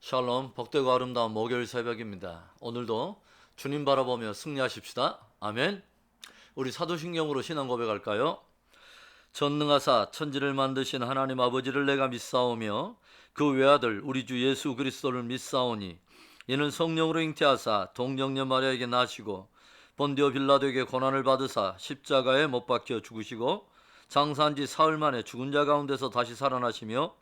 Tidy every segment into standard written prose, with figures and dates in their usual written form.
샬롬, 복되고 아름다운 목요일 새벽입니다. 오늘도 주님 바라보며 승리하십시다. 아멘. 우리 사도신경으로 신앙 고백할까요? 전능하사 천지를 만드신 하나님 아버지를 내가 믿사오며 그 외아들 우리 주 예수 그리스도를 믿사오니 이는 성령으로 잉태하사 동정녀 마리아에게 나시고 본디오 빌라도에게 고난을 받으사 십자가에 못 박혀 죽으시고 장사한 지 사흘 만에 죽은 자 가운데서 다시 살아나시며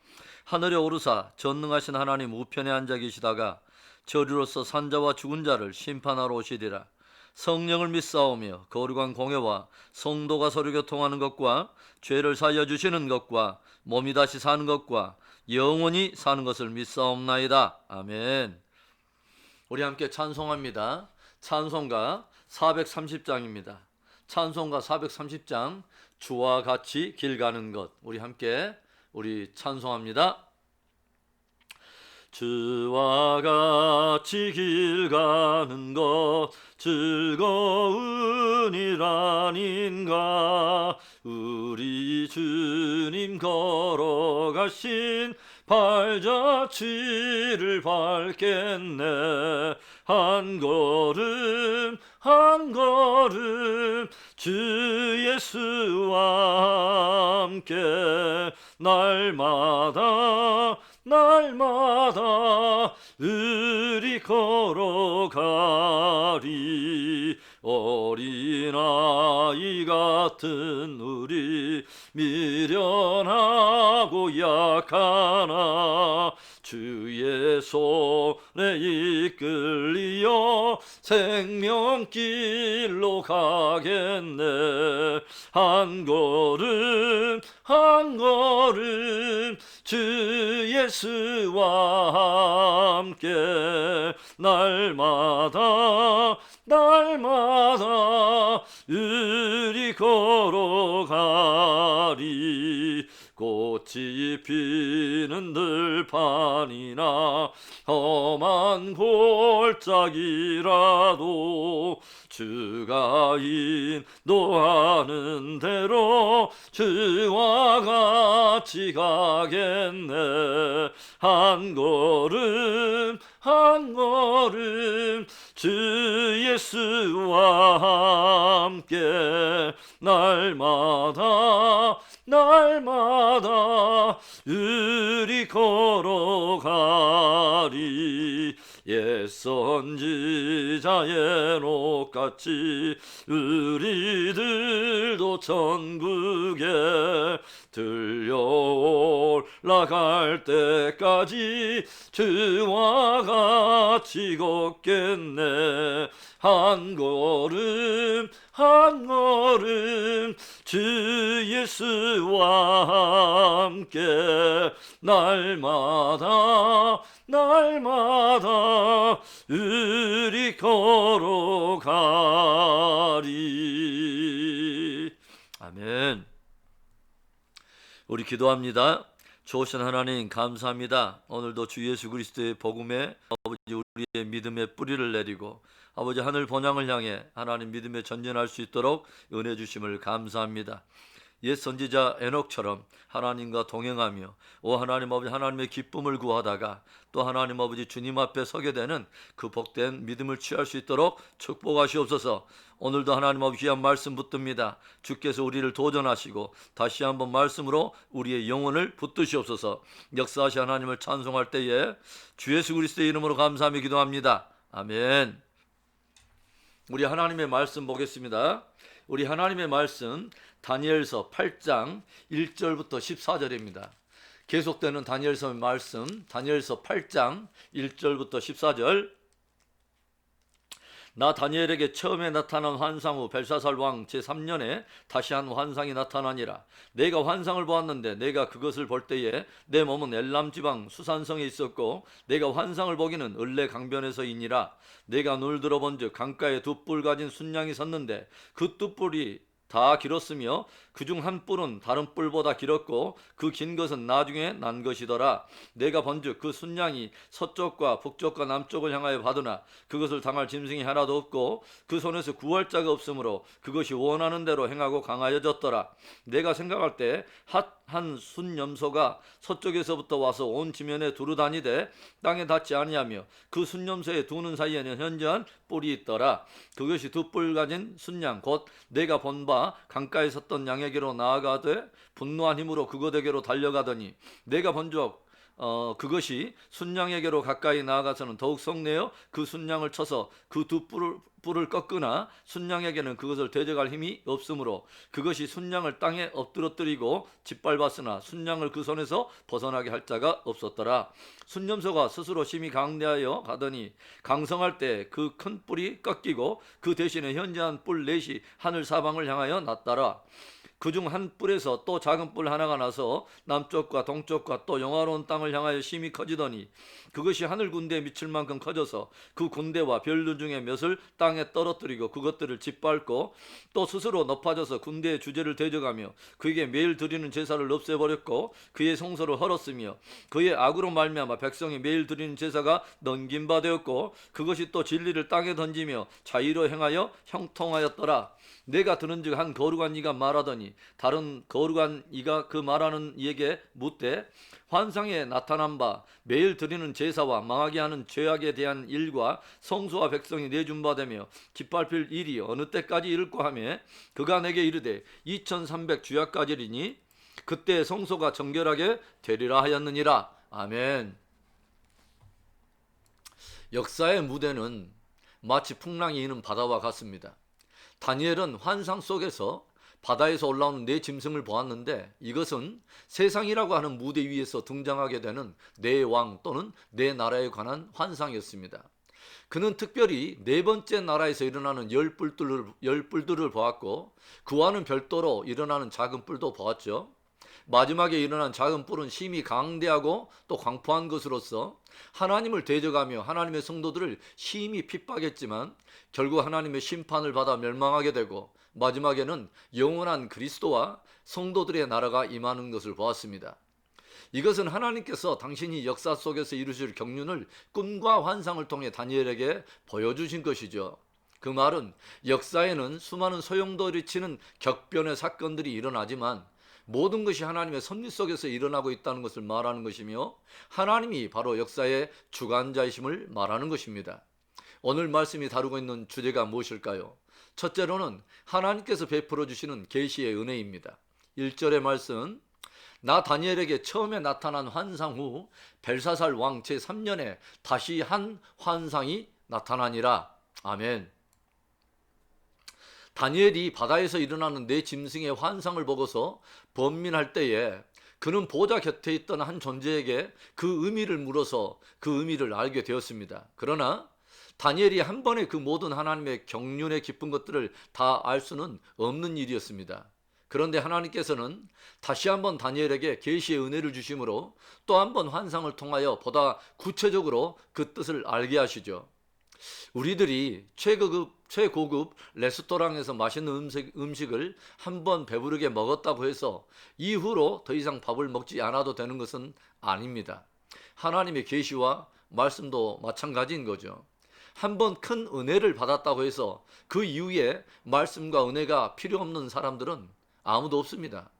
하늘에 오르사 전능하신 하나님 우편에 앉아 계시다가 저리로서 산자와 죽은 자를 심판하러 오시리라. 성령을 믿사오며 거룩한 공회와 성도가 서로 교통하는 것과 죄를 사하여 주시는 것과 몸이 다시 사는 것과 영원히 사는 것을 믿사옵나이다. 아멘. 우리 함께 찬송합니다. 찬송가 430장입니다. 찬송가 430장 주와 같이 길 가는 것. 우리 함께 찬송합니다. 주와 같이 길 가는 것 즐거운 일 아닌가. 우리 주님 걸어가신 발자취를 밟겠네. 한 걸음 한 걸음 주 예수와 함께 날마다 우리 걸어가리. 어린아이 같은 우리 미련하고 약하나 주의 손에 이끌리어 생명길로 가겠네. 한 걸음 한 걸음 주 예수와 함께 날마다 우리 걸어가리. 꽃이 피는 들판이나 험한 골짜기라도 주가 인도하는 대로 주와 같이 가겠네. 한 걸음 한 걸음 주 예수와 함께 날마다 우리 걸어가리. 옛 선지자의 녹같이 우리들도 천국에 들려 올라갈 때까지 주와 같이 걷겠네. 한 걸음 한 걸음 주 예수와 함께 날마다 우리 걸어가리. 아멘. 우리 기도합니다. 좋으신 하나님 감사합니다. 오늘도 주 예수 그리스도의 복음에 아버지 우리의 믿음의 뿌리를 내리고 아버지 하늘 본향을 향해 하나님 믿음에 전진할 수 있도록 은혜 주심을 감사합니다. 옛 선지자 에녹처럼 하나님과 동행하며 오 하나님 아버지 하나님의 기쁨을 구하다가 또 하나님 아버지 주님 앞에 서게 되는 그 복된 믿음을 취할 수 있도록 축복하시옵소서. 오늘도 하나님 아버지 귀한 말씀 붙듭니다. 주께서 우리를 도전하시고 다시 한번 말씀으로 우리의 영혼을 붙드시옵소서. 역사하시 하나님을 찬송할 때에 주 예수 그리스도의 이름으로 감사하며 기도합니다. 아멘. 우리 하나님의 말씀 보겠습니다. 우리 하나님의 말씀 다니엘서 8장 1절부터 14절입니다. 계속되는 다니엘서의 말씀 다니엘서 8장 1절부터 14절. 나 다니엘에게 처음에 나타난 환상 후 벨사살 왕 제3년에 다시 한 환상이 나타나니라. 내가 환상을 보았는데 내가 그것을 볼 때에 내 몸은 엘람 지방 수산성에 있었고 내가 환상을 보기는 을레 강변에서이니라. 내가 눈을 들어본즉 강가에 두 뿔 가진 순양이 섰는데 그 두 뿔이 다 길었으며 그중 한 뿔은 다른 뿔보다 길었고 그 긴 것은 나중에 난 것이더라. 내가 본즉 그 순양이 서쪽과 북쪽과 남쪽을 향하여 받으나 그것을 당할 짐승이 하나도 없고 그 손에서 구할 자가 없으므로 그것이 원하는 대로 행하고 강하여졌더라. 내가 생각할 때 한 순염소가 서쪽에서부터 와서 온 지면에 두루 다니되 땅에 닿지 아니하며 그 순염소의 두 눈 사이에는 현저한 뿔이 있더라. 그것이 두 뿔 가진 순양 곧 내가 본 바 강가에 섰던 양에게로 나아가되 분노한 힘으로 그것에게로 달려가더니 내가 본적 그것이 순양에게로 가까이 나아가서는 더욱 성내어 그 순양을 쳐서 그 두 뿔을 꺾으나 순양에게는 그것을 대적할 힘이 없으므로 그것이 순양을 땅에 엎드러뜨리고 짓밟았으나 순양을 그 손에서 벗어나게 할 자가 없었더라. 순염소가 스스로 심히 강대하여 가더니 강성할 때 그 큰 뿔이 꺾이고 그 대신에 현저한 뿔 넷이 하늘 사방을 향하여 났더라. 그중 한 뿔에서 또 작은 뿔 하나가 나서 남쪽과 동쪽과 또 영화로운 땅을 향하여 심히 커지더니 그것이 하늘 군대에 미칠 만큼 커져서 그 군대와 별들 중에 몇을 땅에 떨어뜨리고 그것들을 짓밟고 또 스스로 높아져서 군대의 주제를 대적하며 그에게 매일 드리는 제사를 없애버렸고 그의 성소를 헐었으며 그의 악으로 말미암아 백성이 매일 드리는 제사가 넘긴 바 되었고 그것이 또 진리를 땅에 던지며 자의로 행하여 형통하였더라. 내가 들은즉 한 거룩한 이가 말하더니 다른 거룩한 이가 그 말하는 이에게 묻되 환상에 나타난 바 매일 드리는 제사와 망하게 하는 죄악에 대한 일과 성소와 백성이 내준 바 되며 짓밟힐 일이 어느 때까지 이를까 하며 그가 내게 이르되 2300 주야까지리니 그때 성소가 정결하게 되리라 하였느니라. 아멘. 역사의 무대는 마치 풍랑이 이는 바다와 같습니다. 다니엘은 환상 속에서 바다에서 올라오는 네 짐승을 보았는데 이것은 세상이라고 하는 무대 위에서 등장하게 되는 네 왕 또는 네 나라에 관한 환상이었습니다. 그는 특별히 네 번째 나라에서 일어나는 열 뿔들을 보았고 그와는 별도로 일어나는 작은 뿔도 보았죠. 마지막에 일어난 작은 뿔은 심히 강대하고 또 광포한 것으로서 하나님을 대적하며 하나님의 성도들을 심히 핍박했지만 결국 하나님의 심판을 받아 멸망하게 되고 마지막에는 영원한 그리스도와 성도들의 나라가 임하는 것을 보았습니다. 이것은 하나님께서 당신이 역사 속에서 이루실 경륜을 꿈과 환상을 통해 다니엘에게 보여주신 것이죠. 그 말은 역사에는 수많은 소용돌이치는 격변의 사건들이 일어나지만 모든 것이 하나님의 섭리 속에서 일어나고 있다는 것을 말하는 것이며 하나님이 바로 역사의 주관자이심을 말하는 것입니다. 오늘 말씀이 다루고 있는 주제가 무엇일까요? 첫째로는 하나님께서 베풀어 주시는 계시의 은혜입니다. 1절의 말씀, 나 다니엘에게 처음에 나타난 환상 후 벨사살 왕 제3년에 다시 한 환상이 나타나니라. 아멘. 다니엘이 바다에서 일어나는 네 짐승의 환상을 보고서 번민할 때에 그는 보좌 곁에 있던 한 존재에게 그 의미를 물어서 그 의미를 알게 되었습니다. 그러나 다니엘이 한 번에 그 모든 하나님의 경륜에 깊은 것들을 다 알 수는 없는 일이었습니다. 그런데 하나님께서는 다시 한번 다니엘에게 계시의 은혜를 주심으로 또 한 번 환상을 통하여 보다 구체적으로 그 뜻을 알게 하시죠. 우리들이 최고급 레스토랑에서 맛있는 음식을 한번 배부르게 먹었다고 해서 이후로 더 이상 밥을 먹지 않아도 되는 것은 아닙니다. 하나님의 계시와 말씀도 마찬가지인 거죠. 한번 큰 은혜를 받았다고 해서 그 이후에 말씀과 은혜가 필요 없는 사람들은 아무도 없습니다.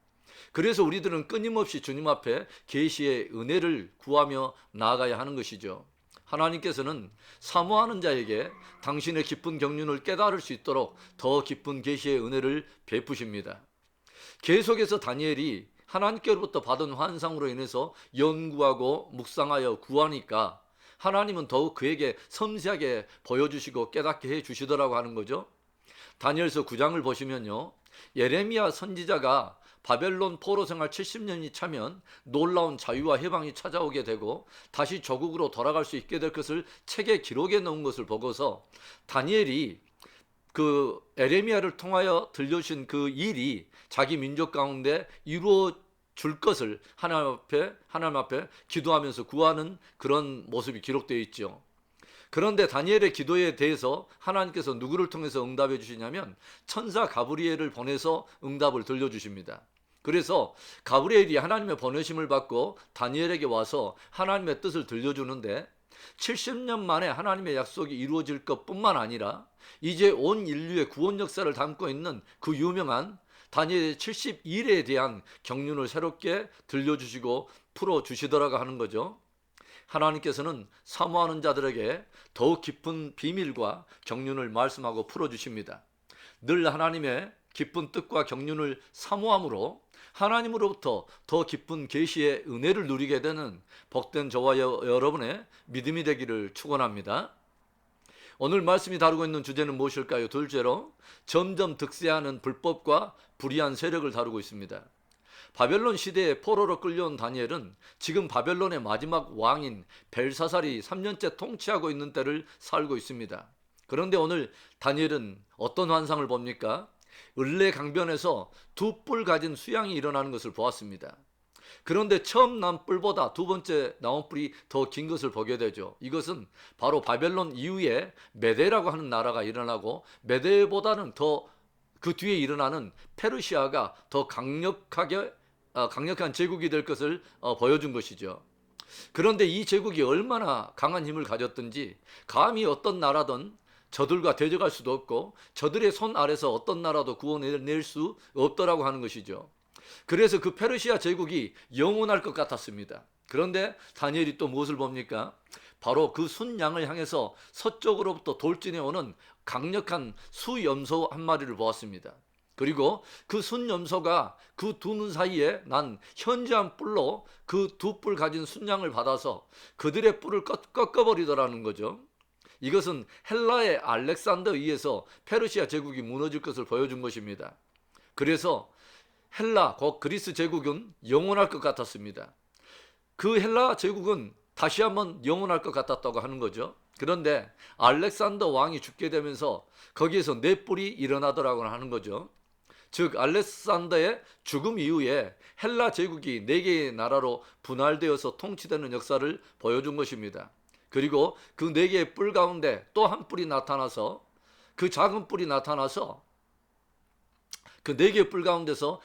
그래서 우리들은 끊임없이 주님 앞에 계시의 은혜를 구하며 나아가야 하는 것이죠. 하나님께서는 사모하는 자에게 당신의 깊은 경륜을 깨달을 수 있도록 더 깊은 계시의 은혜를 베푸십니다. 계속해서 다니엘이 하나님께로부터 받은 환상으로 인해서 연구하고 묵상하여 구하니까 하나님은 더욱 그에게 섬세하게 보여주시고 깨닫게 해주시더라고 하는 거죠. 다니엘서 9장을 보시면요, 예레미야 선지자가 바벨론 포로 생활 70년이 차면 놀라운 자유와 해방이 찾아오게 되고 다시 조국으로 돌아갈 수 있게 될 것을 책에 기록해 놓은 것을 보고서 다니엘이 그 예레미야를 통하여 들려주신 그 일이 자기 민족 가운데 이루어 줄 것을 하나님 앞에 기도하면서 구하는 그런 모습이 기록되어 있죠. 그런데 다니엘의 기도에 대해서 하나님께서 누구를 통해서 응답해 주시냐면 천사 가브리엘을 보내서 응답을 들려주십니다. 그래서 가브리엘이 하나님의 보내심을 받고 다니엘에게 와서 하나님의 뜻을 들려주는데 70년 만에 하나님의 약속이 이루어질 것뿐만 아니라 이제 온 인류의 구원 역사를 담고 있는 그 유명한 다니엘 71에 대한 경륜을 새롭게 들려주시고 풀어주시더라고 하는 거죠. 하나님께서는 사모하는 자들에게 더욱 깊은 비밀과 경륜을 말씀하고 풀어주십니다. 늘 하나님의 깊은 뜻과 경륜을 사모함으로 하나님으로부터 더 깊은 계시의 은혜를 누리게 되는 복된 저와 여러분의 믿음이 되기를 축원합니다. 오늘 말씀이 다루고 있는 주제는 무엇일까요? 둘째로 점점 득세하는 불법과 불의한 세력을 다루고 있습니다. 바벨론 시대에 포로로 끌려온 다니엘은 지금 바벨론의 마지막 왕인 벨사살이 3년째 통치하고 있는 때를 살고 있습니다. 그런데 오늘 다니엘은 어떤 환상을 봅니까? 을레 강변에서 두 뿔 가진 수양이 일어나는 것을 보았습니다. 그런데 처음 난 뿔보다 두 번째 나온 뿔이 더 긴 것을 보게 되죠. 이것은 바로 바벨론 이후에 메데라고 하는 나라가 일어나고 메데보다는 더 그 뒤에 일어나는 페르시아가 더 강력한 제국이 될 것을 보여준 것이죠. 그런데 이 제국이 얼마나 강한 힘을 가졌든지 감히 어떤 나라든 저들과 대적할 수도 없고 저들의 손 아래서 어떤 나라도 구원해낼 수 없더라고 하는 것이죠. 그래서 그 페르시아 제국이 영원할 것 같았습니다. 그런데 다니엘이 또 무엇을 봅니까? 바로 그 순양을 향해서 서쪽으로부터 돌진해 오는 강력한 수염소 한 마리를 보았습니다. 그리고 그 순염소가 그 두 눈 사이에 난 현저한 뿔로 그 두 뿔 가진 순양을 받아서 그들의 뿔을 꺾어버리더라는 거죠. 이것은 헬라의 알렉산더에 의해서 페르시아 제국이 무너질 것을 보여준 것입니다. 그래서 헬라, 곧 그리스 제국은 영원할 것 같았습니다. 그 헬라 제국은 다시 한번 영원할 것 같았다고 하는 거죠. 그런데 알렉산더 왕이 죽게 되면서 거기에서 네 뿔이 일어나더라고 하는 거죠. 즉 알렉산더의 죽음 이후에 헬라 제국이 네 개의 나라로 분할되어서 통치되는 역사를 보여준 것입니다. 그리고 그 네 개의 뿔 가운데 또 한 뿔이 나타나서 그 작은 뿔이 나타나서 그 네 개의 뿔 가운데서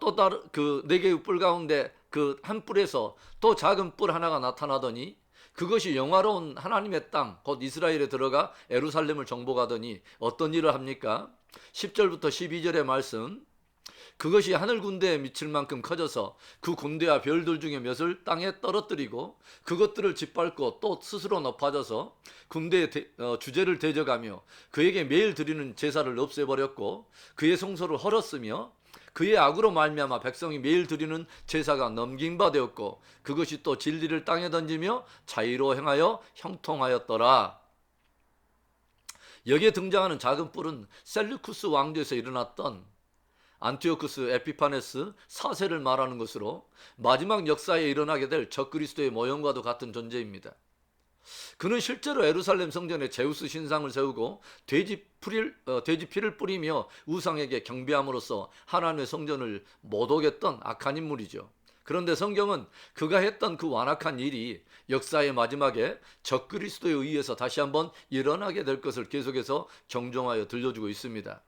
또 다른 그 네 개의 뿔 가운데 그 한 뿔에서 또 작은 뿔 하나가 나타나더니 그것이 영화로운 하나님의 땅 곧 이스라엘에 들어가 예루살렘을 정복하더니 어떤 일을 합니까? 10절부터 12절의 말씀, 그것이 하늘 군대에 미칠 만큼 커져서 그 군대와 별들 중에 몇을 땅에 떨어뜨리고 그것들을 짓밟고 또 스스로 높아져서 군대의 주제를 대적하며 그에게 매일 드리는 제사를 없애버렸고 그의 성소를 헐었으며 그의 악으로 말미암아 백성이 매일 드리는 제사가 넘긴 바 되었고 그것이 또 진리를 땅에 던지며 자의로 행하여 형통하였더라. 여기에 등장하는 작은 뿔은 셀루쿠스 왕조에서 일어났던 안티오쿠스 에피파네스 4세를 말하는 것으로 마지막 역사에 일어나게 될 적그리스도의 모형과도 같은 존재입니다. 그는 실제로 예루살렘 성전에 제우스 신상을 세우고 돼지 피를 뿌리며 우상에게 경배함으로써 하나님의 성전을 못 오겠던 악한 인물이죠. 그런데 성경은 그가 했던 그 완악한 일이 역사의 마지막에 적그리스도에 의해서 다시 한번 일어나게 될 것을 계속해서 경종하여 들려주고 있습니다.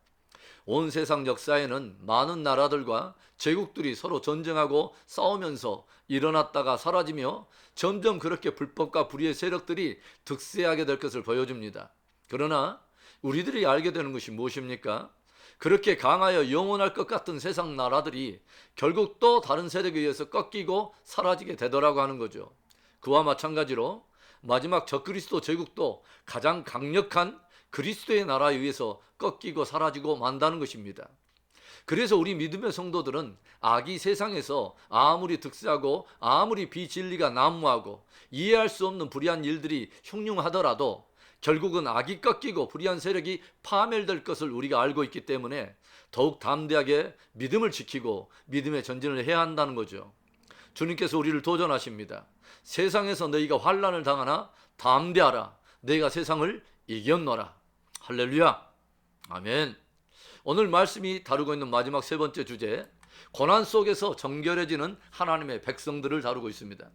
온 세상 역사에는 많은 나라들과 제국들이 서로 전쟁하고 싸우면서 일어났다가 사라지며 점점 그렇게 불법과 불의의 세력들이 득세하게 될 것을 보여줍니다. 그러나 우리들이 알게 되는 것이 무엇입니까? 그렇게 강하여 영원할 것 같은 세상 나라들이 결국 또 다른 세력에 의해서 꺾이고 사라지게 되더라고 하는 거죠. 그와 마찬가지로 마지막 적그리스도 제국도 가장 강력한 그리스도의 나라에 의해서 꺾이고 사라지고 만다는 것입니다. 그래서 우리 믿음의 성도들은 악이 세상에서 아무리 득세하고 아무리 비진리가 난무하고 이해할 수 없는 불의한 일들이 흉흉하더라도 결국은 악이 꺾이고 불의한 세력이 파멸될 것을 우리가 알고 있기 때문에 더욱 담대하게 믿음을 지키고 믿음의 전진을 해야 한다는 거죠. 주님께서 우리를 도전하십니다. 세상에서 너희가 환난을 당하나 담대하라. 너희가 세상을 이겼노라. 할렐루야. 아멘. 오늘 말씀이 다루고 있는 마지막 세 번째 주제, 고난 속에서 정결해지는 하나님의 백성들을 다루고 있습니다.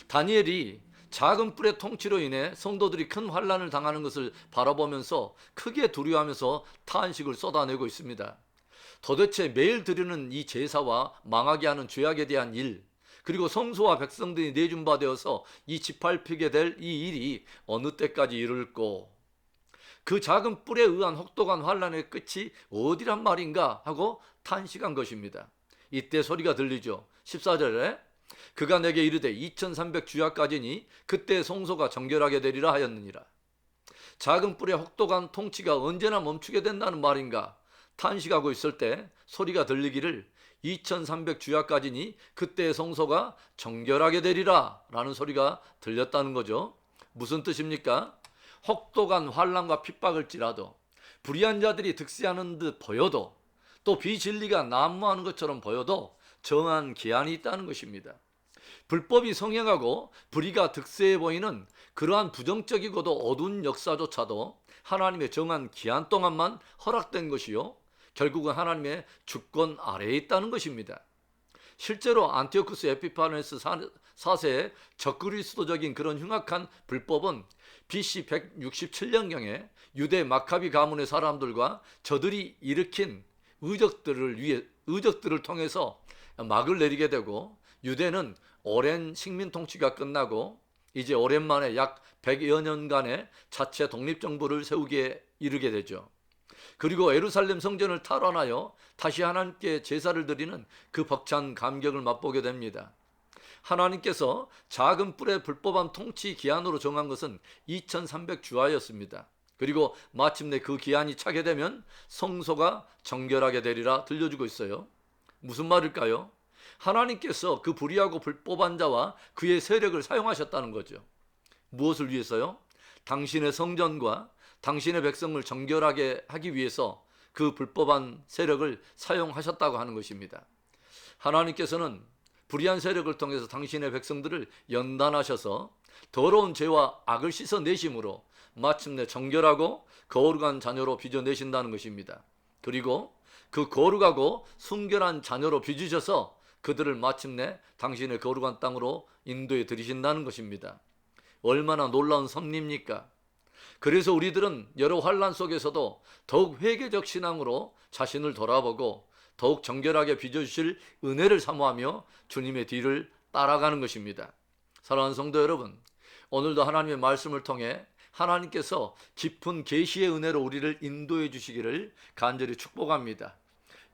다니엘이 작은 뿔의 통치로 인해 성도들이 큰 환난을 당하는 것을 바라보면서 크게 두려워하면서 탄식을 쏟아내고 있습니다. 도대체 매일 드리는 이 제사와 망하게 하는 죄악에 대한 일, 그리고 성소와 백성들이 내준 바 되어서 이 짓밟히게 될 이 일이 어느 때까지 이룰고 그 작은 뿔에 의한 혹독한 환란의 끝이 어디란 말인가 하고 탄식한 것입니다. 이때 소리가 들리죠. 14절에 그가 내게 이르되 2300 주야까지니 그때 성소가 정결하게 되리라 하였느니라. 작은 뿔의 혹독한 통치가 언제나 멈추게 된다는 말인가 탄식하고 있을 때 소리가 들리기를 2300 주야까지니 그때 성소가 정결하게 되리라 라는 소리가 들렸다는 거죠. 무슨 뜻입니까? 혹독한 환난과 핍박을지라도 불의한 자들이 득세하는 듯 보여도 또 비진리가 난무하는 것처럼 보여도 정한 기한이 있다는 것입니다. 불법이 성행하고 불의가 득세해 보이는 그러한 부정적이고도 어두운 역사조차도 하나님의 정한 기한 동안만 허락된 것이요 결국은 하나님의 주권 아래에 있다는 것입니다. 실제로 안티오쿠스 에피파네스 4세의 적그리스도적인 그런 흉악한 불법은 BC 167년경에 유대 마카비 가문의 사람들과 저들이 일으킨 의적들을 통해서 막을 내리게 되고 유대는 오랜 식민 통치가 끝나고 이제 오랜만에 약 100여 년간의 자체 독립정부를 세우기에 이르게 되죠. 그리고 예루살렘 성전을 탈환하여 다시 하나님께 제사를 드리는 그 벅찬 감격을 맛보게 됩니다. 하나님께서 작은 뿔의 불법한 통치 기한으로 정한 것은 2300 주하였습니다. 그리고 마침내 그 기한이 차게 되면 성소가 정결하게 되리라 들려주고 있어요. 무슨 말일까요? 하나님께서 그 불의하고 불법한 자와 그의 세력을 사용하셨다는 거죠. 무엇을 위해서요? 당신의 성전과 당신의 백성을 정결하게 하기 위해서 그 불법한 세력을 사용하셨다고 하는 것입니다. 하나님께서는 불의한 세력을 통해서 당신의 백성들을 연단하셔서 더러운 죄와 악을 씻어내심으로 마침내 정결하고 거룩한 자녀로 빚어내신다는 것입니다. 그리고 그 거룩하고 순결한 자녀로 빚으셔서 그들을 마침내 당신의 거룩한 땅으로 인도해 들이신다는 것입니다. 얼마나 놀라운 섭리입니까? 그래서 우리들은 여러 환난 속에서도 더욱 회개적 신앙으로 자신을 돌아보고 더욱 정결하게 빚어주실 은혜를 사모하며 주님의 뒤를 따라가는 것입니다. 사랑하는 성도 여러분, 오늘도 하나님의 말씀을 통해 하나님께서 깊은 계시의 은혜로 우리를 인도해 주시기를 간절히 축복합니다.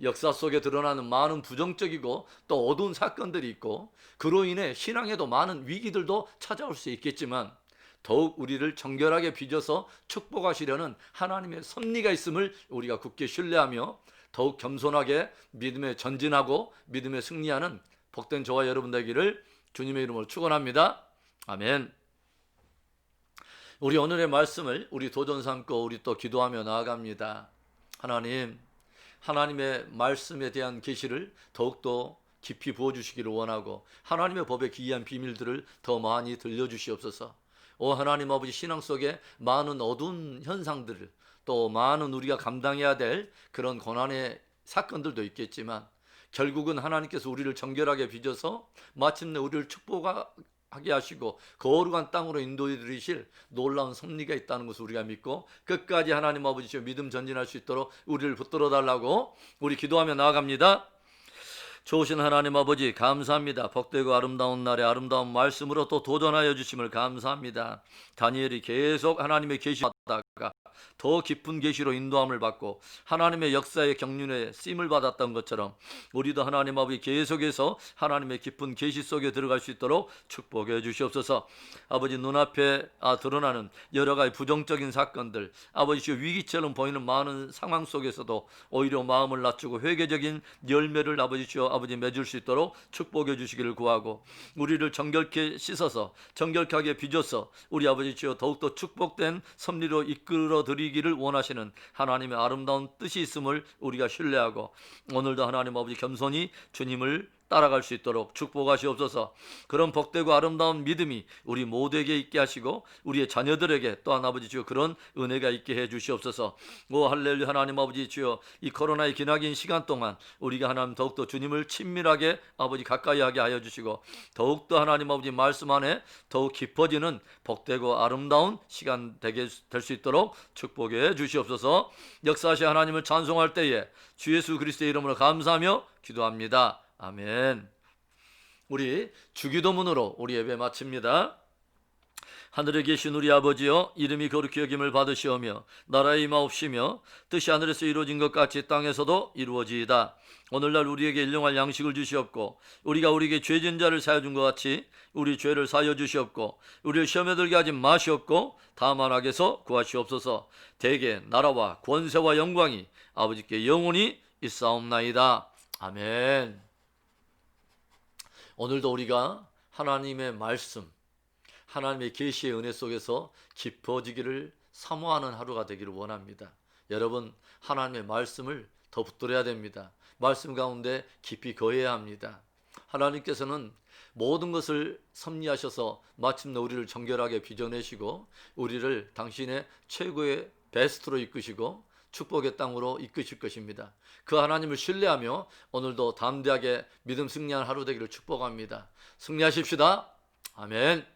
역사 속에 드러나는 많은 부정적이고 또 어두운 사건들이 있고 그로 인해 신앙에도 많은 위기들도 찾아올 수 있겠지만 더욱 우리를 정결하게 빚어서 축복하시려는 하나님의 섭리가 있음을 우리가 굳게 신뢰하며 더욱 겸손하게 믿음에 전진하고 믿음에 승리하는 복된 저와 여러분 되기를 주님의 이름으로 축원합니다. 아멘. 우리 오늘의 말씀을 우리 도전 삼고 우리 또 기도하며 나아갑니다. 하나님의 말씀에 대한 계시를 더욱더 깊이 부어주시기를 원하고 하나님의 법의 기이한 비밀들을 더 많이 들려주시옵소서. 오 하나님 아버지, 신앙 속에 많은 어두운 현상들 또 많은 우리가 감당해야 될 그런 고난의 사건들도 있겠지만 결국은 하나님께서 우리를 정결하게 빚어서 마침내 우리를 축복하게 하시고 거룩한 땅으로 인도해 드리실 놀라운 섭리가 있다는 것을 우리가 믿고 끝까지 하나님 아버지 믿음 전진할 수 있도록 우리를 붙들어 달라고 우리 기도하며 나아갑니다. 좋으신 하나님 아버지 감사합니다. 복되고 아름다운 날에 아름다운 말씀으로 또 도전하여 주심을 감사합니다. 다니엘이 계속 하나님의 계시 받다가 더 깊은 계시로 인도함을 받고 하나님의 역사의 경륜에 쓰임을 받았던 것처럼 우리도 하나님 아버지 계속해서 하나님의 깊은 계시 속에 들어갈 수 있도록 축복해 주시옵소서. 아버지 눈앞에 드러나는 여러 가지 부정적인 사건들 아버지 위기처럼 보이는 많은 상황 속에서도 오히려 마음을 낮추고 회개적인 열매를 아버지 맺을 수 있도록 축복해 주시기를 구하고 우리를 정결케 씻어서 정결하게 빚어서 우리 아버지 주여 더욱더 축복된 섭리로 이끌어 드리기를 원하시는 하나님의 아름다운 뜻이 있음을 우리가 신뢰하고 오늘도 하나님 아버지 겸손히 주님을 따라갈 수 있도록 축복하시옵소서. 그런 복되고 아름다운 믿음이 우리 모두에게 있게 하시고 우리의 자녀들에게 또한 아버지 주여 그런 은혜가 있게 해 주시옵소서. 오 할렐루야. 하나님 아버지 주여 이 코로나의 기나긴 시간 동안 우리가 하나님 더욱더 주님을 친밀하게 아버지 가까이 하게 하여 주시고 더욱더 하나님 아버지 말씀 안에 더욱 깊어지는 복되고 아름다운 시간 되게 될 수 있도록 축복해 주시옵소서. 역사하신 하나님을 찬송할 때에 주 예수 그리스도의 이름으로 감사하며 기도합니다. 아멘. 우리 주기도문으로 우리 예배 마칩니다. 하늘에 계신 우리 아버지여, 이름이 거룩히 여김을 받으시오며 나라의 임하옵시며 뜻이 하늘에서 이루어진 것 같이 땅에서도 이루어지이다. 오늘날 우리에게 일용할 양식을 주시옵고 우리가 우리에게 죄진 자를 사하여 준 것 같이 우리 죄를 사하여 주시옵고 우리를 시험에 들게 하지 마시옵고 다만 악에서 구하시옵소서. 대개 나라와 권세와 영광이 아버지께 영원히 있사옵나이다. 아멘. 오늘도 우리가 하나님의 말씀, 하나님의 계시의 은혜 속에서 깊어지기를 사모하는 하루가 되기를 원합니다. 여러분, 하나님의 말씀을 더 붙들어야 됩니다. 말씀 가운데 깊이 거해야 합니다. 하나님께서는 모든 것을 섭리하셔서 마침내 우리를 정결하게 빚어내시고 우리를 당신의 최고의 베스트로 이끄시고 축복의 땅으로 이끄실 것입니다. 그 하나님을 신뢰하며 오늘도 담대하게 믿음 승리하는 하루 되기를 축복합니다. 승리하십시다. 아멘.